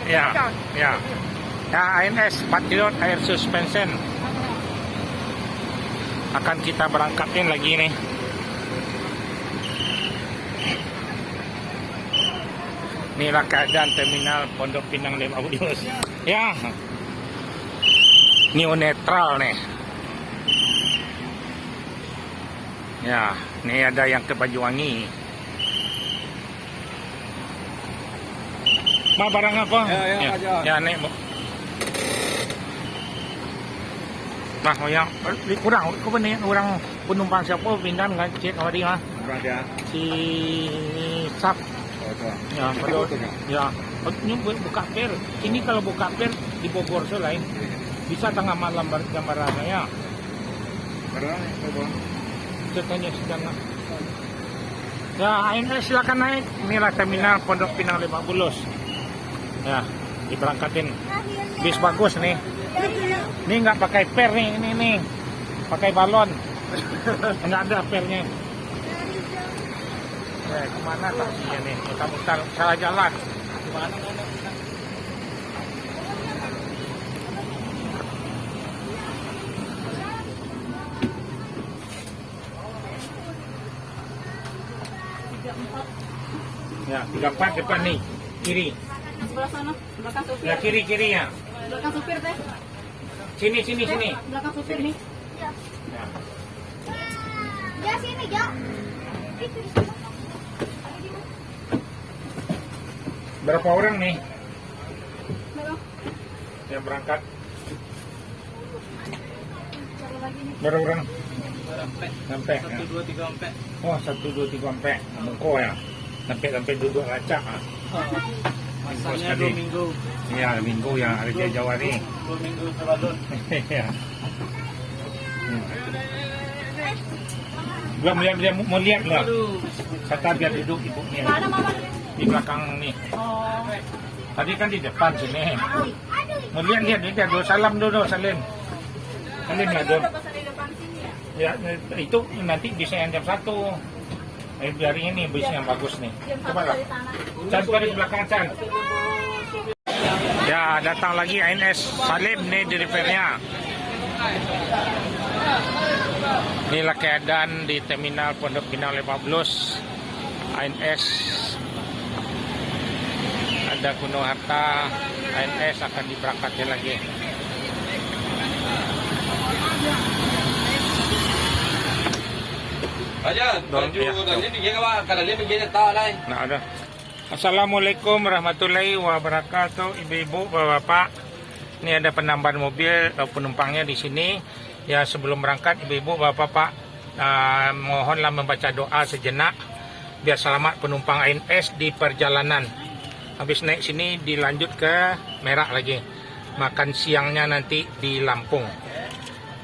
Ya, ya. Ya, ANS Patriot Air Suspension akan kita berangkatin lagi nih. Inilah keadaan terminal Pondok Pinang Lebak Bulus. Ya, new netral nih. Ya, ini ada yang ke Banyuwangi. Ma, barang apa? Ya, nih. Nah, yang kurang, kau benih orang penumpang siapa pindah nggak cek apa dia? Si Sap. Ya, betul. Ya, ini buka per. Ini kalau buka per di Bogor lain bisa tengah malam gambarannya ya. Ceritanya sedang. Ya, ANS silakan naik. Inilah terminal Pondok Pinang Lebak Bulus. Ya, diberangkatin. Bis bagus nih. Ini nggak pakai per nih, ini pakai balon. Nggak ada pernya. Kemana taksinya nih? Mutar-mutar salah jalan. Kemana? Ya, 34 depan nih, kiri. Sebelah sana, belakang supir. Ya, kiri ya. Belakang supir teh. Sini. Belakang supir nih. Ya. Ya sini, Jo. Berapa orang nih Belakang. yang berangkat? Satu lagi nih. Berapa orang? Sampai. 1, 2, 3, 4. Oh, 1, 2, 3, 4. Mengko ya. Sampai duduk lacak. Masanya 2 minggu. Iya, minggu yang hari Jawari. 2 minggu terbalun. Iya. Belum mau lihat nggak? Aduh. Kata biar duduk ibunya Mana mama? di belakang nih. Oh. Tadi kan di depan sini. Mau lihat dulu. Salam dulu, salim. Salim ya dulu. Udah pasang di depan sini ya? Ya, itu nanti bisa jam 1. Biar ini bis yang bagus nih. Jam Coba 1 lah. dari sana. Chan, di belakang Chan. Ya, datang lagi ANS Salim nih di repairnya. Inilah keadaan di terminal Pondok Pinang Lebak Bulus. ANS ada Gunung Harta. ANS akan diberangkatkan lagi. Aja, baju dan ini dia kawan, kadang dia begini tak lain. Nah, ada. Assalamualaikum warahmatullahi wabarakatuh, ibu-ibu, bapak-bapak. Ini ada penambahan mobil penumpangnya di sini. Ya, sebelum berangkat, ibu-ibu, bapak-bapak, mohonlah membaca doa sejenak biar selamat penumpang ANS di perjalanan. Habis naik sini dilanjut ke Merak lagi. Makan siangnya nanti di Lampung.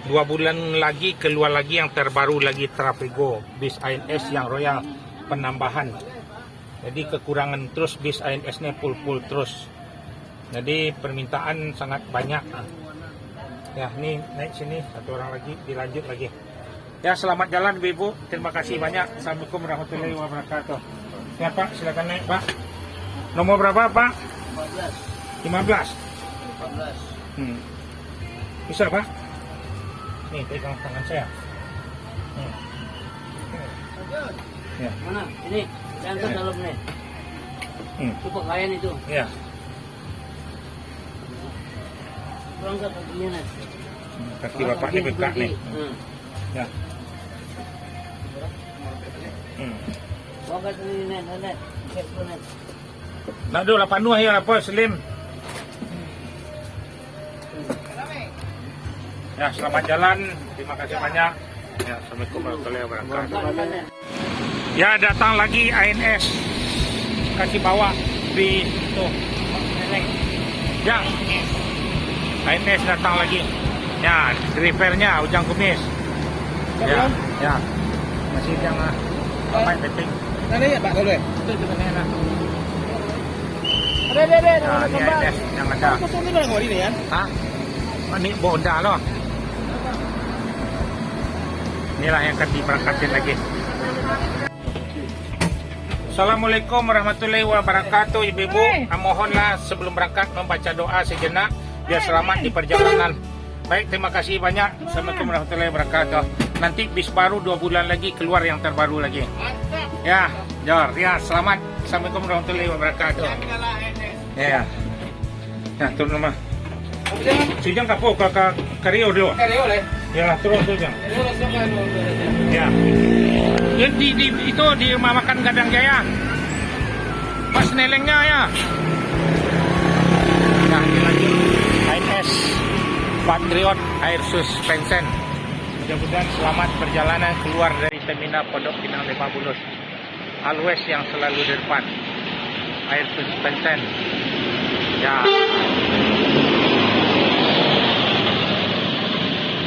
2 bulan lagi keluar lagi yang terbaru lagi Trafigo, bis ANS yang royal penambahan. Jadi kekurangan terus bis ANS-nya full terus. Jadi permintaan sangat banyak. Ya, ini naik sini satu orang lagi dilanjut lagi. Ya, selamat jalan Ibu. Terima kasih banyak. Assalamualaikum warahmatullahi wabarakatuh. Ya Pak, silakan naik Pak. Nomor berapa Pak? 15. 15. Bisa Pak? Nih, pegang tangan saya. Ya. Mana? Ini, jangan ke dalam nih. Itu pakaian itu. Ya. Kurang ke kakinya nih. Kaki bapaknya bengkak nih. Ya. Bawa ini nih. Nak dulu 82 ya apa Slim. Ya, selamat jalan. Terima kasih banyak. Ya, Assalamualaikum warahmatullahi wabarakatuh. Ya, datang lagi ANS. Kasih bawa di itu. Ya. ANS datang lagi. Ya, drivernya Ujang Kumis. Ya. Masih jangan apa penting. Ada ya Pak kalau Itu juga enak. Ada. Ya, ini ANS yang ada. Kosong ini barang ini ya? Hah? Ini Bonda loh. Inilah yang akan diberangkatin lagi. Assalamualaikum warahmatullahi wabarakatuh. Ibu-ibu, mohonlah sebelum berangkat membaca doa sejenak biar selamat di perjalanan. Baik, terima kasih banyak. Assalamualaikum warahmatullahi wabarakatuh. Nanti bis baru 2 bulan lagi keluar yang terbaru lagi. Ya, Jor, ya selamat. Assalamualaikum warahmatullahi wabarakatuh. Ya, ya turun nama. Sujang kapo ke Kario dulu. Ya, terus Sujang. Ya. Itu di rumah makan Gadang Jaya. Pas nelengnya ya. Nah, ini lagi ANS Patriot Air Suspension. Mudah-mudahan selamat perjalanan keluar dari terminal Pondok Pinang Lebak Bulus. Always yang selalu di depan. Air Suspension. Ya.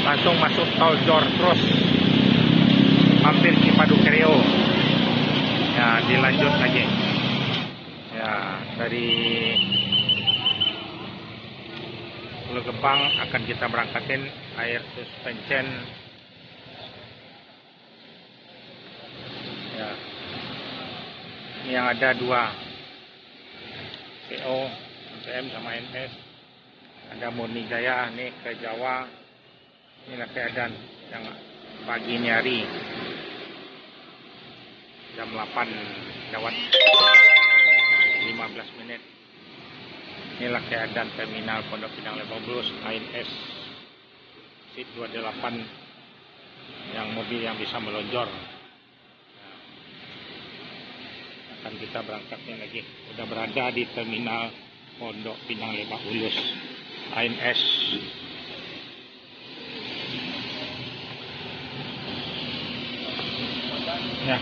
Langsung masuk tol Jor terus. Hampir Cipadu Kreo. Ya, dilanjut lagi. Ya, dari Pulau Gebang akan kita berangkatin Air Suspension. Ya. Ini yang ada 2. CO, MTM sama NS. Ada Murni Jaya nih ke Jawa. Inilah keadaan yang pagi ini hari. Jam 8 lewat 15 menit. Inilah keadaan terminal Pondok Pinang Lebak Bulus ANS Seat 28 yang mobil yang bisa melonjor. Nah, akan kita berangkatnya lagi. Sudah berada di terminal Pondok Pinang Lebak Bulus ANS. Ya.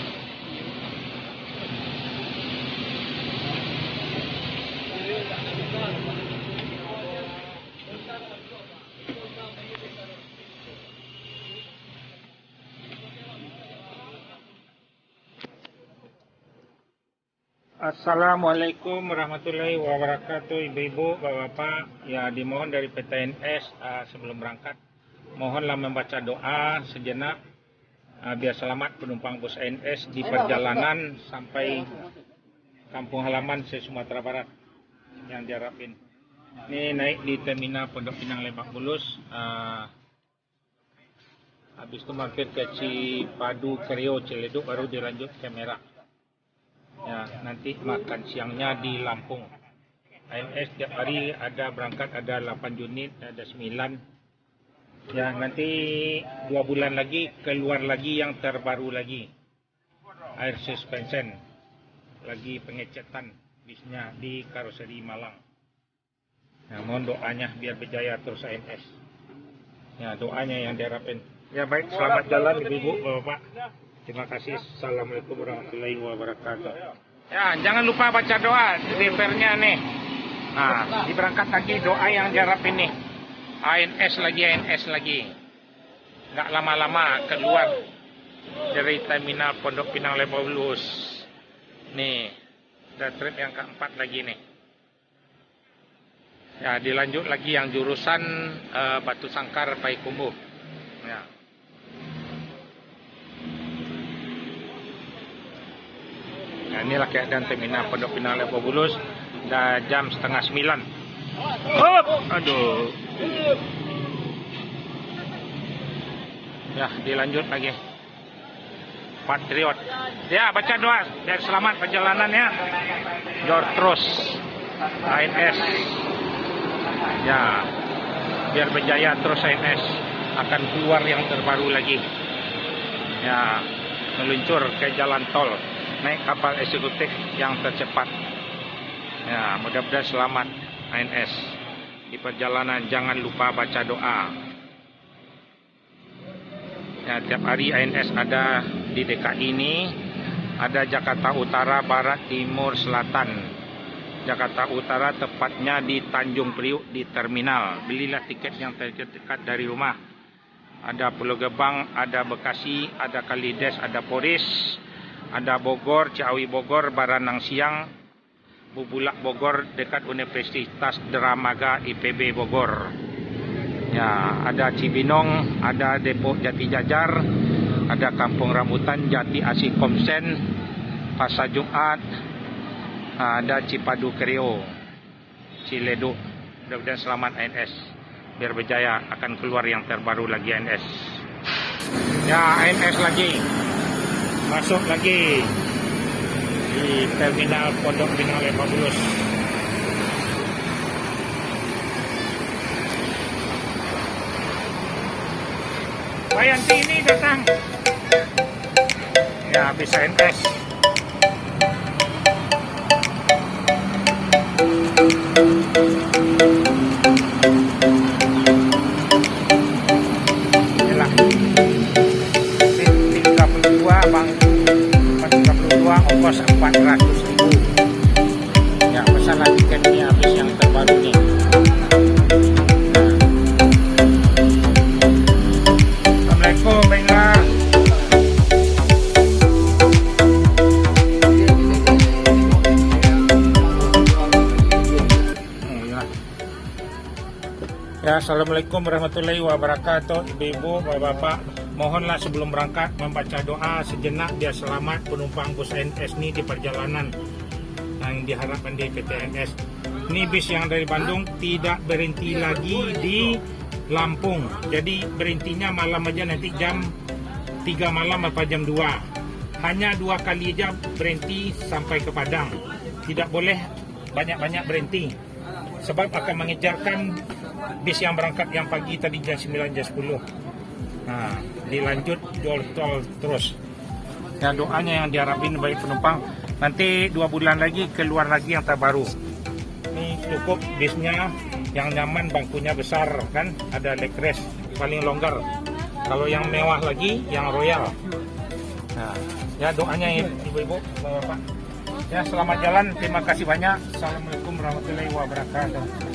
Assalamualaikum warahmatullahi wabarakatuh. Ibu-ibu, bapak-bapak, ya dimohon dari PTNS sebelum berangkat mohonlah membaca doa sejenak biar selamat penumpang bus ANS di perjalanan sampai kampung halaman Sumatera Barat yang diharapin. Ini naik di terminal Pondok Pinang Lebak Bulus. Habis itu mampir ke Cipadu Kreo Ciledug baru dilanjut ke Merak. Ya, nanti makan siangnya di Lampung. ANS tiap hari ada berangkat, ada 8 unit, ada 9. Ya, nanti 2 bulan lagi keluar lagi yang terbaru lagi. Air Suspension. Lagi pengecetan bisnya di karoseri Malang. Nah, mohon doanya biar berjaya terus ANS. Ya, doanya yang diharapin. Ya baik, selamat jalan ibu-ibu, bapak. Terima kasih. Assalamualaikum warahmatullahi wabarakatuh. Ya, jangan lupa baca doa refernya nih. Nah, diberangkat lagi doa yang diharapin nih. ANS lagi. Nggak lama-lama keluar dari terminal Pondok Pinang Lebak Bulus. Nih, udah trip yang keempat lagi nih. Ya, dilanjut lagi yang jurusan Batu Sangkar Payakumbuh. Ya. Nah, inilah keadaan terminal Pondok Pinang Lebak Bulus. Udah jam 8:30. Aduh. Ya, dilanjut lagi. Patriot. Ya, baca doa biar selamat perjalanannya. Jor terus. ANS. Ya, biar berjaya terus ANS. Akan keluar yang terbaru lagi. Ya, meluncur ke jalan tol. Naik kapal eksekutif yang tercepat. Ya, mudah-mudahan selamat ANS. Di perjalanan jangan lupa baca doa. Ya, tiap hari ANS ada di DKI ini. Ada Jakarta Utara, Barat, Timur, Selatan. Jakarta Utara tepatnya di Tanjung Priuk di terminal. Belilah tiket yang terdekat dari rumah. Ada Pulau Gebang, ada Bekasi, ada Kalides, ada Poris. Ada Bogor, Ciawi Bogor, Baranang Siang, Bubulak Bogor dekat Universitas Dramaga IPB Bogor. Ya, ada Cibinong, ada Depok Jati Jajar, ada Kampung Rambutan Jati Asih Komsen, Pasar Jumat, ada Cipadu Kerio, Ciledug. Mudah-mudahan selamat ANS, biar berjaya, akan keluar yang terbaru lagi ANS. Ya, ANS lagi masuk lagi di terminal Pondok Pinang Lebak Bulus. Pak Yanti ini datang. Ya, habis ANS. Inilah 32 bang, 32 ongkos 400.000. Ya, pesan lagi kan ini habis yang terbaru nih. Assalamualaikum, baiklah. Ya, assalamualaikum warahmatullahi wabarakatuh. Ibu-ibu, bapak-bapak, mohonlah sebelum berangkat membaca doa sejenak biar selamat penumpang bus ANS ini di perjalanan yang diharapkan di PT ANS. Ini bis yang dari Bandung tidak berhenti lagi di Lampung. Jadi berhentinya malam aja, nanti jam 3 malam apa jam 2. Hanya 2 kali aja berhenti sampai ke Padang. Tidak boleh banyak-banyak berhenti, sebab akan mengejarkan bis yang berangkat yang pagi tadi jam 9 jam 10. Nah, dilanjut tol terus. Ya, doanya yang diharapin baik penumpang. Nanti 2 bulan lagi keluar lagi yang terbaru. Ini cukup bisnya yang nyaman, bangkunya besar kan, ada leg rest paling longgar. Kalau yang mewah lagi yang royal. Nah, ya doanya ibu-ibu, bapak-bapak. Ya, selamat jalan. Terima kasih banyak. Assalamualaikum warahmatullahi wabarakatuh.